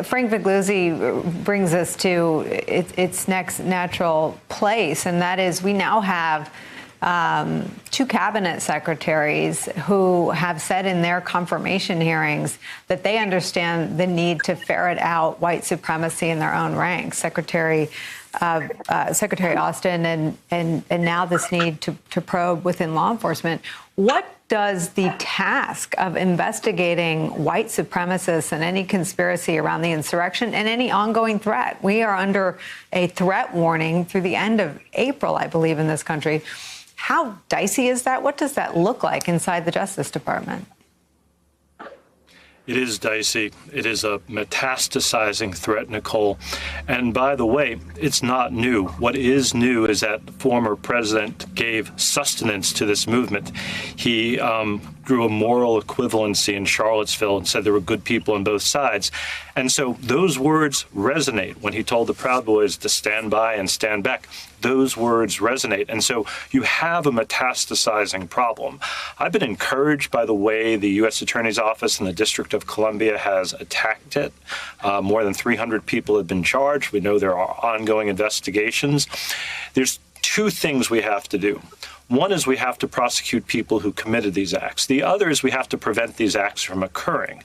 Frank Figliuzzi brings us to its next natural place, and that is we now have two cabinet secretaries who have said in their confirmation hearings that they understand the need to ferret out white supremacy in their own ranks. Secretary Austin and now this need to probe within law enforcement. What does the task of investigating white supremacists and any conspiracy around the insurrection and any ongoing threat? We are under a threat warning through the end of April, I believe, in this country. How dicey is that? What does that look like inside the Justice Department? It is dicey. It is a metastasizing threat, Nicole. And by the way, it's not new. What is new is that the former president gave sustenance to this movement. He drew a moral equivalency in Charlottesville and said there were good people on both sides. And so those words resonate. When he told the Proud Boys to stand by and stand back, those words resonate. And so you have a metastasizing problem. I've been encouraged by the way the U.S. Attorney's Office in the District of Columbia has attacked it. More than 300 people have been charged. We know there are ongoing investigations. There's two things we have to do. One is we have to prosecute people who committed these acts. The other is we have to prevent these acts from occurring.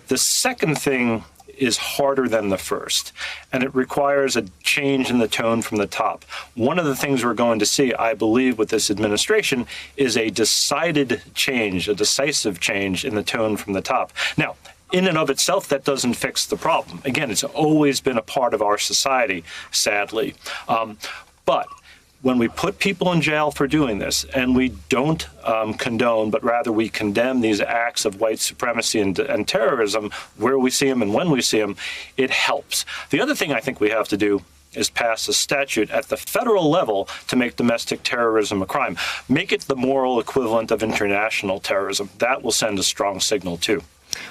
The second thing is harder than the first, and it requires a change in the tone from the top. One of the things we're going to see, I believe, with this administration is a decided change, a decisive change in the tone from the top. Now, in and of itself, that doesn't fix the problem. Again, it's always been a part of our society, sadly. But when we put people in jail for doing this, and we don't condone, but rather we condemn these acts of white supremacy and terrorism where we see them and when we see them, it helps. The other thing I think we have to do is pass a statute at the federal level to make domestic terrorism a crime. Make it the moral equivalent of international terrorism. That will send a strong signal, too.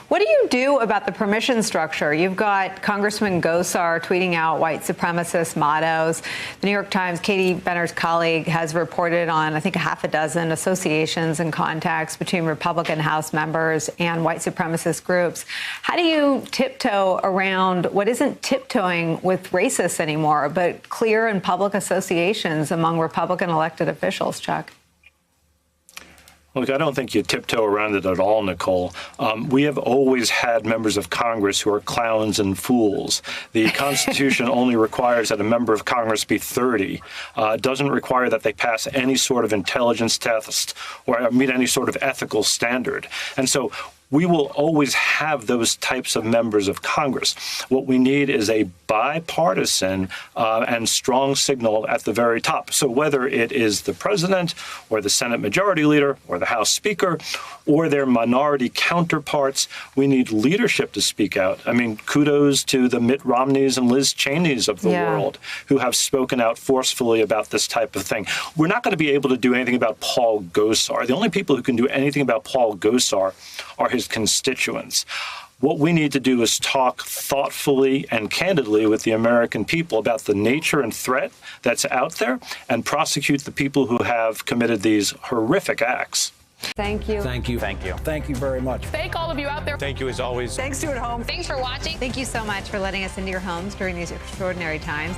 What do you do about the permission structure? You've got Congressman Gosar tweeting out white supremacist mottos. The New York Times, Katie Benner's colleague, has reported on, I think, a half a dozen associations and contacts between Republican House members and white supremacist groups. How do you tiptoe around what isn't tiptoeing with racists anymore, but clear and public associations among Republican elected officials, Chuck? Look, I don't think you tiptoe around it at all, Nicole. We have always had members of Congress who are clowns and fools. The Constitution only requires that a member of Congress be 30. It doesn't require that they pass any sort of intelligence test or meet any sort of ethical standard. And so we will always have those types of members of Congress. What we need is a bipartisan and strong signal at the very top. So whether it is the president or the Senate Majority Leader or the House Speaker or their minority counterparts, we need leadership to speak out. I mean, kudos to the Mitt Romneys and Liz Cheneys of the world who have spoken out forcefully about this type of thing. We're not going to be able to do anything about Paul Gosar. The only people who can do anything about Paul Gosar are his constituents. What we need to do is talk thoughtfully and candidly with the American people about the nature and threat that's out there and prosecute the people who have committed these horrific acts. Thank you. Thank you. Thank you. Thank you very much. Thank all of you out there. Thank you as always. Thanks to at home. Thanks for watching. Thank you so much for letting us into your homes during these extraordinary times.